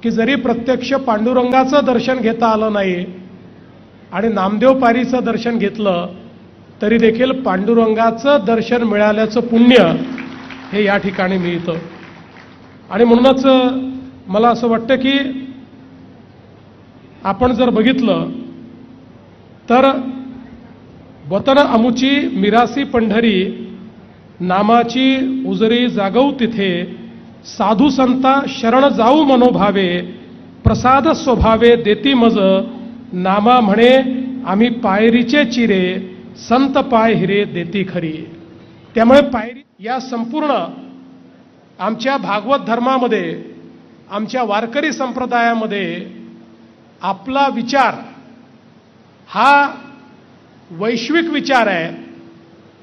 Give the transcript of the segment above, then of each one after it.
की जरी प्रत्यक्ष पांडुरंगाचं दर्शन घेता आलं नाही आणि नामदेव पारीचं दर्शन घेतलं तरी देखील पांडुरंगाचं दर्शन मिळाल्याचं पुण्य हे या ठिकाणी मिळतं. आणि म्हणूनच मला असं वाटतं की आपण जर बघितलं तर वतन अमुची मिरासी पंढरी नामाची उजरी जागवू तिथे साधू संता शरण जाऊ मनोभावे प्रसाद स्वभावे देती मज नामा म्हणे आम्ही पायरीचे चिरे संत पाय हिरे देती खरी. त्यामुळे पायरी या संपूर्ण आमच्या भागवत धर्मामध्ये आमच्या वारकरी संप्रदायामध्ये आपला विचार हा वैश्विक विचार आहे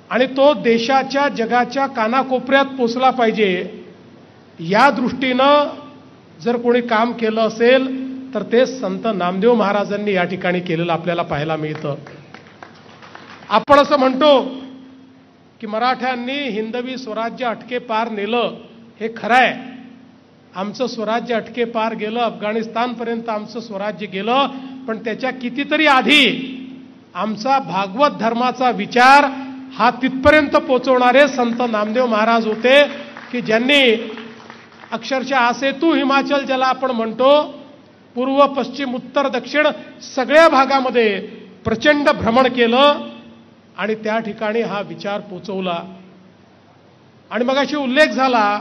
आणि तो देशाच्या जगाच्या कानाकोपऱ्यात पोचला पाहिजे. या दृष्टीनं जर कोणी काम केलं असेल तर ते संत नामदेव महाराजांनी या ठिकाणी केलेलं आपल्याला पाहायला मिळतं. आपण असं म्हणतो की मराठ्यांनी हिंदवी स्वराज्य अटके पार नेलं, हे खरं आहे. आमचं स्वराज्य अटके पार गेलं, अफगाणिस्तानपर्यंत आमचं स्वराज्य गेलं, पण त्याच्या कितीतरी आधी आमचा भागवत धर्माचा विचार हा तिथपर्यंत पोचवणारे संत नामदेव महाराज होते की ज्यांनी अक्षरशः आसेतू हिमाचल ज्याला आपण म्हणतो पूर्व पश्चिम उत्तर दक्षिण सगळ्या भागामध्ये प्रचंड भ्रमण केलं आणि त्या ठिकाणी हा विचार पोचवला. आणि मगाशी उल्लेख झाला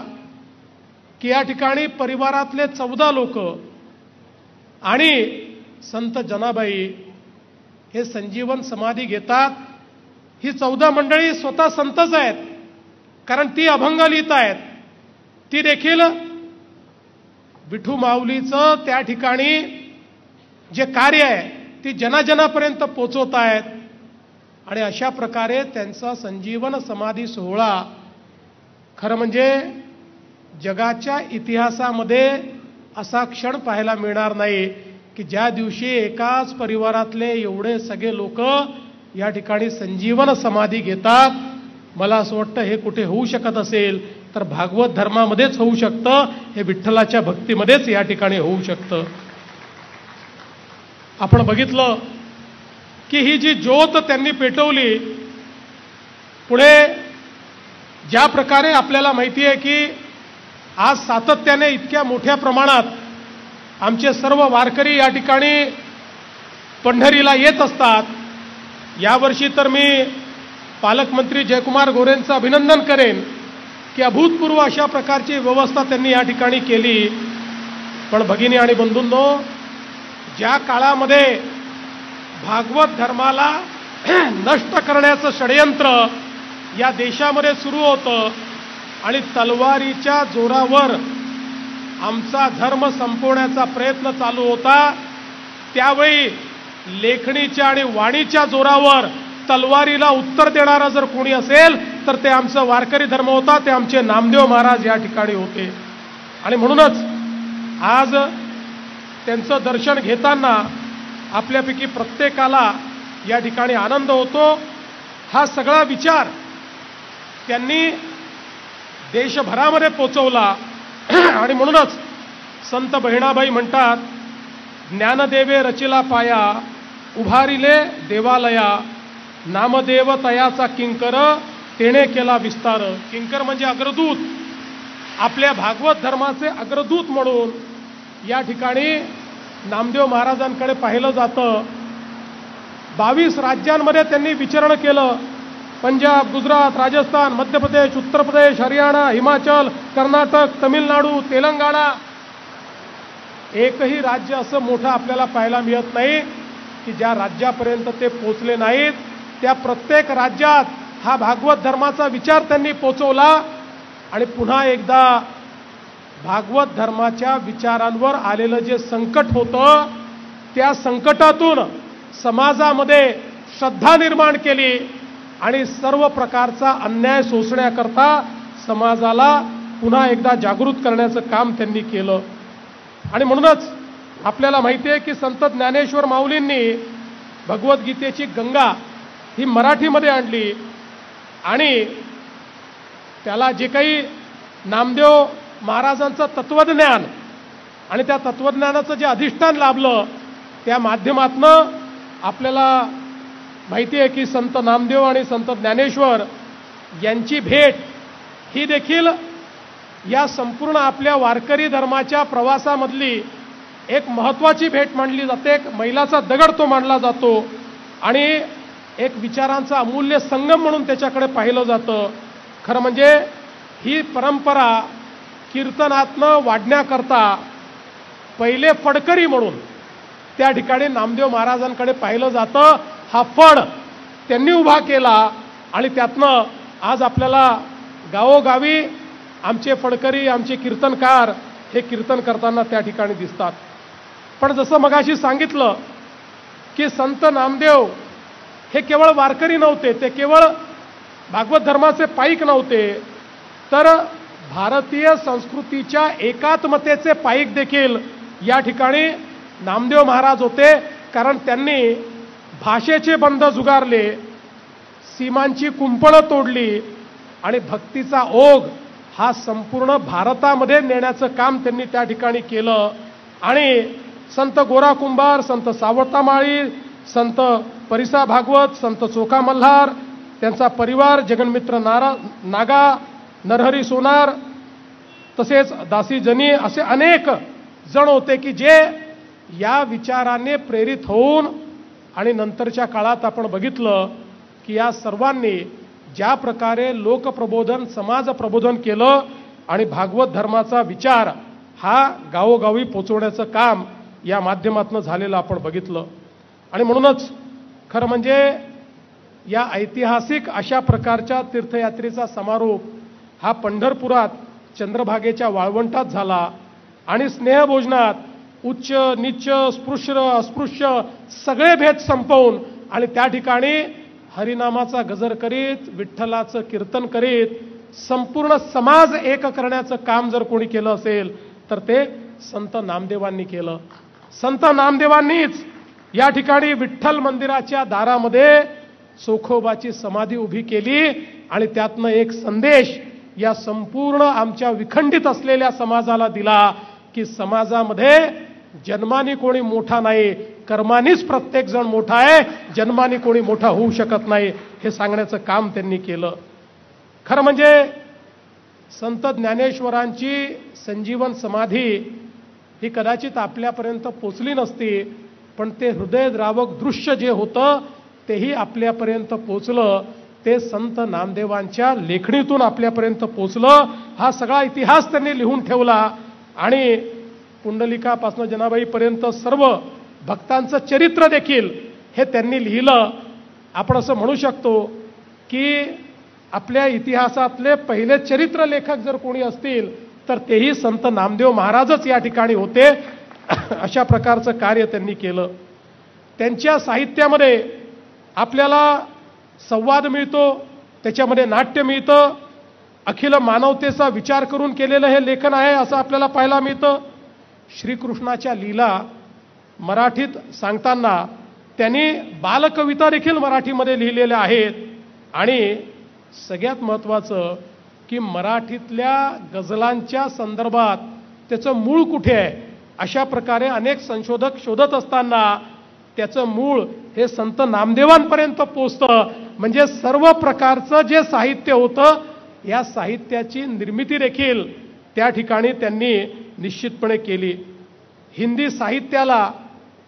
की या ठिकाणी परिवारातले 14 लोक आणि संत जनाबाई हे संजीवन समाधी घेतात. ही 14 मंडळी स्वतः संतच आहेत, कारण ती अभंग लिहित आहेत. ती देखील विठू माऊलीचं त्या ठिकाणी जे कार्य आहे ती जनाजनापर्यंत पोचवत आहेत. आणि अशा प्रकारे त्यांचा संजीवन समाधी सोहळा खरं म्हणजे जगाच्या इतिहासामध्ये असा क्षण पाहायला मिळणार नाही की ज्या दिवशी एकाच परिवारातले एवढे सगळे लोक या ठिकाणी संजीवन समाधी घेतात. मला असं वाटतं हे कुठे होऊ शकत असेल तर भागवत धर्मामध्येच होऊ शकतं, हे विठ्ठलाच्या भक्तीमध्येच या ठिकाणी होऊ शकतं. आपण बघितलं की ही जी ज्योत त्यांनी पेटवली, पुढे ज्या प्रकारे आपल्याला माहिती आहे की आज सातत्याने इतक्या मोठ्या प्रमाणात आमचे सर्व वारकरी या ठिकाणी पंढरीला येत असतात. यावर्षी तर मी पालकमंत्री जयकुमार गोरेंचं अभिनंदन करेन की अभूतपूर्व अशा प्रकारची व्यवस्था त्यांनी या ठिकाणी केली. पण भगिनी आणि बंधूंनो, ज्या काळामध्ये भागवत धर्माला नष्ट करण्याचं षडयंत्र या देशामध्ये सुरू होतं आणि तलवारीच्या जोरावर आमचा धर्म संपवण्याचा प्रयत्न चालू होता, त्यावेळी लेखणीच्या आणि वाणीच्या जोरावर तलवारीला उत्तर देणारा जर कोणी असेल तर ते आमचा वारकरी धर्म होता, ते आमचे नामदेव महाराज या ठिकाणी होते. आणि म्हणूनच आज त्यांचं दर्शन घेताना आपल्यापैकी प्रत्येकाला या ठिकाणी आनंद होतो. हा सगळा विचार त्यांनी देशभरामध्ये पोचवला. आणि म्हणूनच संत बहिणाबाई म्हणतात, ज्ञानदेवे रचिला पाया उभारिले देवालया नामदेव तयाचा किंकर तेणे केला विस्तार. किंकर म्हणजे अग्रदूत, आपल्या भागवत धर्माचे अग्रदूत म्हणून या ठिकाणी नामदेव महाराजांकडे पाहिलं जातं. 22 राज्यांमध्ये त्यांनी विचरण केलं. पंजाब, गुजरात, राजस्थान, मध्य प्रदेश, उत्तर प्रदेश, हरियाणा, हिमाचल, कर्नाटक, तमिळनाडू, तेलंगणा. एकही राज्य असं मोठं आपल्याला पाहायला मिळत नाही की ज्या राज्यापर्यंत ते पोचले नाहीत. त्या प्रत्येक राज्यात हा भागवत धर्माचा विचार त्यांनी पोचवला. आणि पुन्हा एकदा भागवत धर्माच्या विचारांवर आलेलं जे संकट होतं त्या संकटातून समाजामध्ये श्रद्धा निर्माण केली आणि सर्व प्रकारचा अन्याय सोसण्याकरता समाजाला पुन्हा एकदा जागृत करण्याचं काम त्यांनी केलं. आणि म्हणूनच आपल्याला माहिती आहे की संत ज्ञानेश्वर माऊलींनी भगवद्गीतेची गंगा ही मराठीमध्ये आणली आणि त्याला जे काही नामदेव महाराजांचं तत्वज्ञान आणि त्या तत्वज्ञानाचं जे अधिष्ठान लाभलं त्या माध्यमातनं आपल्याला माहिती आहे की संत नामदेव आणि संत ज्ञानेश्वर यांची भेट ही देखील या संपूर्ण आपल्या वारकरी धर्माच्या प्रवासामधली एक महत्त्वाची भेट मानली जाते. एक मैलाचा दगड तो मानला जातो आणि एक विचारांचा अमूल्य संगम म्हणून त्याच्याकडे पाहिलं जातं. खरं म्हणजे ही परंपरा कीर्तनातनं वाढण्याकरता पहिले फडकरी म्हणून त्या ठिकाणी नामदेव महाराजांकडे पाहिलं जातं. हा फड त्यांनी उभा केला आणि त्यातनं आज आपल्याला गावोगावी आमचे फडकरी आमचे कीर्तनकार हे कीर्तन करताना त्या ठिकाणी दिसतात. पण जसं मगाशी सांगितलं की संत नामदेव हे केवळ वारकरी नव्हते, ते केवळ भागवत धर्माचे पाईक नव्हते, तर भारतीय संस्कृतीच्या एकात्मतेचे पाईक देखील या ठिकाणी नामदेव महाराज होते. कारण त्यांनी भाषेचे बंध झुगारले, सीमांची कुंपणं तोडली आणि भक्तीचा ओघ हा संपूर्ण भारतामध्ये नेण्याचं काम त्यांनी त्या ठिकाणी केलं. आणि संत गोरा कुंभार, संत सावता माळी, संत परिसा भागवत, संत चोखा मल्हार, त्यांचा परिवार, जगन्मित्र नागा, नरहरी सोनार, तसेच दासी जनी असे अनेक जण होते की जे या विचाराने प्रेरित होऊन आणि नंतरच्या काळात आपण बघितलं की या सर्वांनी ज्या प्रकारे लोकप्रबोधन समाज प्रबोधन केलं आणि भागवत धर्माचा विचार हा गावोगावी पोचवण्याचं काम या माध्यमातून झालेलं आपण बघितलं. आणि म्हणूनच खरं म्हणजे या ऐतिहासिक अशा प्रकारच्या तीर्थयात्रेचा समारोप हा पंढरपुरात चंद्रभागेच्या वाळवंटात झाला आणि स्नेहभोजनात उच्च नीच स्पृश्य अस्पृश्य सगळे भेद संपवून आणि त्या ठिकाणी हरिनामाचा गजर करीत विठ्ठलाचं कीर्तन करीत संपूर्ण समाज एक करण्याचं काम जर कोणी केलं असेल तर ते संत नामदेवांनी केलं. संत नामदेवांनीच या ठिकाणी विठ्ठल मंदिराच्या दारामध्ये चोखोबाची समाधी उभी केली आणि त्यातनं एक संदेश या संपूर्ण आमच्या विखंडित असलेल्या समाजाला दिला की समाजामध्ये जन्माने कोणी मोठा नाही, कर्मानीच प्रत्येक जण मोठा आहे, जन्माने कोणी मोठा होऊ शकत नाही हे सांगण्याचं काम त्यांनी केलं. खरं म्हणजे संत ज्ञानेश्वरांची संजीवन समाधी ही कदाचित आपल्यापर्यंत पोचली नसती, पण ते हृदयद्रावक दृश्य जे होतं तेही आपल्यापर्यंत पोचलं. ते संत नामदेवांच्या लेखणीतून आपल्यापर्यंत पोचलं. हा सगळा इतिहास त्यांनी लिहून ठेवला आणि पुंडलिकापासून जनाबाईपर्यंत सर्व भक्तांचं चरित्र देखील हे त्यांनी लिहिलं. आपण असं म्हणू शकतो की आपल्या इतिहासातले पहिले चरित्र लेखक जर कोणी असतील तर तेही संत नामदेव महाराजच या ठिकाणी होते. अशा प्रकारचं कार्य त्यांनी केलं. त्यांच्या साहित्यामध्ये आपल्याला संवाद मिळतो, त्याच्यामध्ये नाट्य मिळतं, अखिल मानवतेचा विचार करून केलेलं हे लेखन आहे असं आपल्याला पाहायला मिळतं. श्रीकृष्णाच्या लीला मराठीत सांगताना त्यांनी बालकविता देखील मराठीमध्ये लिहिलेल्या आहेत. आणि सगळ्यात महत्त्वाचं की मराठीतल्या गझलांच्या संदर्भात त्याचं मूळ कुठे आहे अशा प्रकारे अनेक संशोधक शोधत असताना त्याचं मूळ हे संत नामदेवांपर्यंत पोचतं. म्हणजे सर्व प्रकारचं जे साहित्य होतं या साहित्याची निर्मिती देखील त्या ठिकाणी त्यांनी निश्चितपणे केली. हिंदी साहित्याला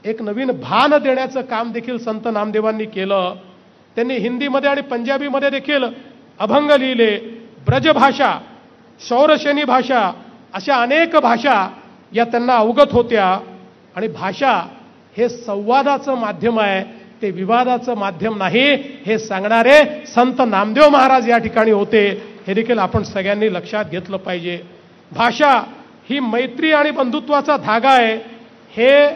एक नवीन भान देण्याचं काम देखील संत नामदेवांनी केलं. त्यांनी हिंदीमध्ये आणि पंजाबीमध्ये देखील अभंग लिहिले. ब्रजभाषा, शौरशनी भाषा अशा अनेक भाषा या त्यांना अवगत होत्या. आणि भाषा हे संवादाचं माध्यम आहे, ते विवादाचं माध्यम नाही हे सांगणारे संत नामदेव महाराज या ठिकाणी होते. हे देखील आपण सगळ्यांनी लक्षात घेतलं पाहिजे. भाषा ही मैत्री आणि बंधुत्वाचा धागा आहे हे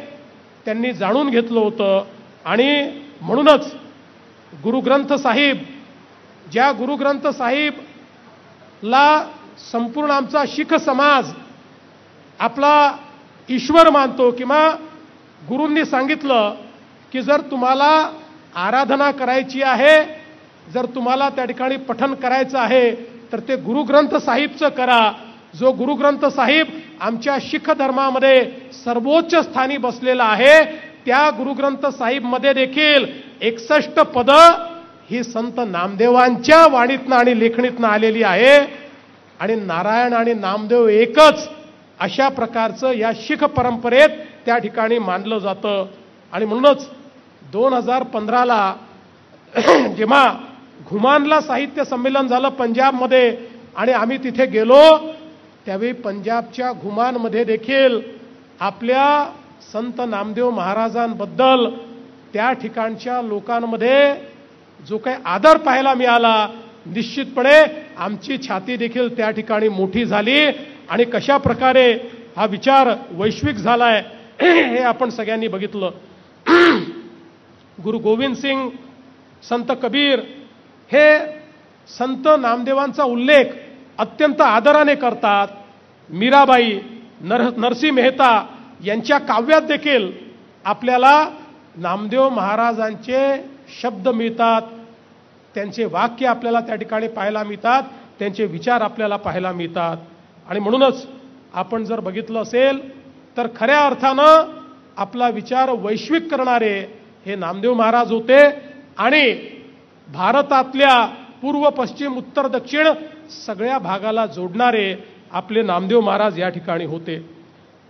त्यांनी जाणून घेतलं होतं. आणि म्हणूनच गुरुग्रंथ साहिब, ज्या गुरुग्रंथ साहिबला संपूर्ण आमचा शीख समाज आपला ईश्वर मानतो किंवा गुरूंनी सांगितलं की जर तुम्हाला आराधना करायची आहे, जर तुम्हाला त्या ठिकाणी पठण करायचं आहे तर ते गुरुग्रंथ साहिबचं करा. जो गुरुग्रंथ साहिब आमच्या शीख धर्मामध्ये सर्वोच्च स्थानी बसलेला आहे, त्या गुरुग्रंथ साहिब मध्ये देखील 61 पद ही संत नामदेवांच्या वाणीतनं आणि लेखणीतनं आलेली आहे. आणि नारायण आणि नामदेव एकच अशा प्रकारचं या शीख परंपरेत त्या ठिकाणी मानलं जातं. आणि म्हणूनच 2015ला जेव्हा घुमानला साहित्य संमेलन झालं पंजाबमध्ये आणि आम्ही तिथे गेलो, त्यावेळी पंजाबच्या घुमानमध्ये देखील आपल्या संत नामदेव महाराजांबद्दल त्या ठिकाणच्या लोकांमध्ये जो काही आदर पाहायला मिळाला, निश्चितपणे आमची छाती देखील त्या ठिकाणी मोठी झाली. आणि कशा प्रकारे हा विचार वैश्विक झालाय हे आपण सगळ्यांनी बघितलं. गुरु गोविंद सिंग, संत कबीर हे संत नामदेवांचा उल्लेख अत्यंत आदराने करतात. मीराबाई, नरसिंह मेहता यांच्या काव्यात देखील आपल्याला नामदेव महाराजांचे शब्द मिळतात, त्यांचे वाक्य आपल्याला त्या ठिकाणी पाहायला मिळतात, त्यांचे विचार आपल्याला पाहायला मिळतात. आणि म्हणूनच आपण जर बघितलं असेल तर खऱ्या अर्थानं आपला विचार वैश्विक करणारे हे नामदेव महाराज होते. आणि भारतातल्या पूर्व, पश्चिम, उत्तर, दक्षिण सगळ्या भागाला जोडणारे आपले नामदेव महाराज या ठिकाणी होते.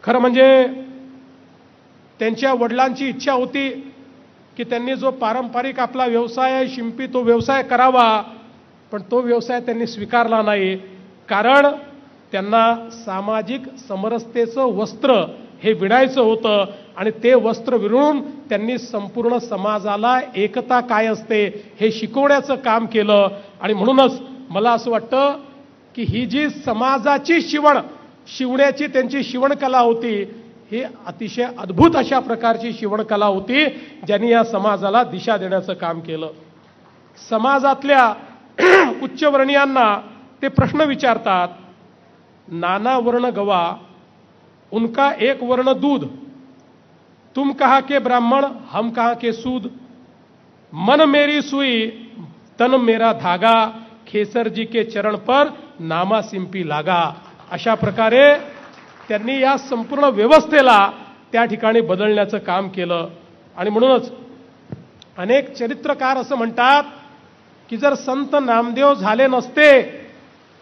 खरं म्हणजे त्यांच्या वडिलांची इच्छा होती की त्यांनी जो पारंपरिक आपला व्यवसाय आहे शिंपी, तो व्यवसाय करावा, पण तो व्यवसाय त्यांनी स्वीकारला नाही. कारण त्यांना सामाजिक समरसतेचं वस्त्र हे विणायचं होतं आणि ते वस्त्र विणून त्यांनी संपूर्ण समाजाला एकता काय असते हे शिकवण्याचं काम केलं. आणि म्हणूनच मला असं वाटतं की ही जी समाजाची शिवण्याची त्यांची शिवणकला होती, ही अतिशय अद्भुत अशा प्रकारची शिवणकला होती, ज्यांनी या समाजाला दिशा देण्याचं काम केलं. समाजातल्या उच्चवर्णीयांना ते प्रश्न विचारतात, नाना वर्ण गवा उनका एक वर्ण दूध, तुम कहा के ब्राह्मण हम कहा के सूद, मन मेरी सुई तन मेरा धागा, खेसर जी के चरण पर नामा सिंपी लागा. अशा प्रकारे त्यांनी या संपूर्ण व्यवस्थेला त्या ठिकाणी बदलण्याचं काम केलं. आणि म्हणूनच अनेक चरित्रकार असं म्हणतात की जर संत नामदेव झाले नसते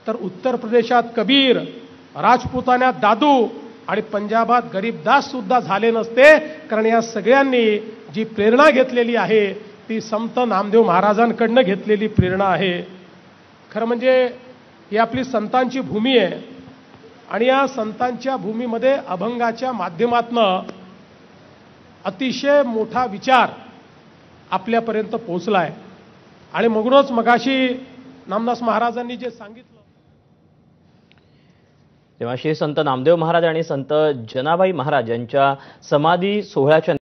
तर उत्तर प्रदेशात कबीर, राजपुतान्यात दादू आणि पंजाबात गरीबदास सुद्धा झाले नसते. कारण या सगळ्यांनी जी प्रेरणा घेतलेली आहे ती संत नामदेव महाराजांकडनं घेतलेली प्रेरणा आहे. खरं म्हणजे ही आपली संतांची भूमी आहे आणि या संतांच्या भूमीमध्ये अभंगाच्या माध्यमातनं अतिशय मोठा विचार आपल्यापर्यंत पोहोचलाय. आणि म्हणूनच मगाशी नामदास महाराजांनी जे सांगितलं, तेव्हा श्री संत नामदेव महाराज आणि संत जनाबाई महाराज यांच्या समाधी सोहळ्याच्या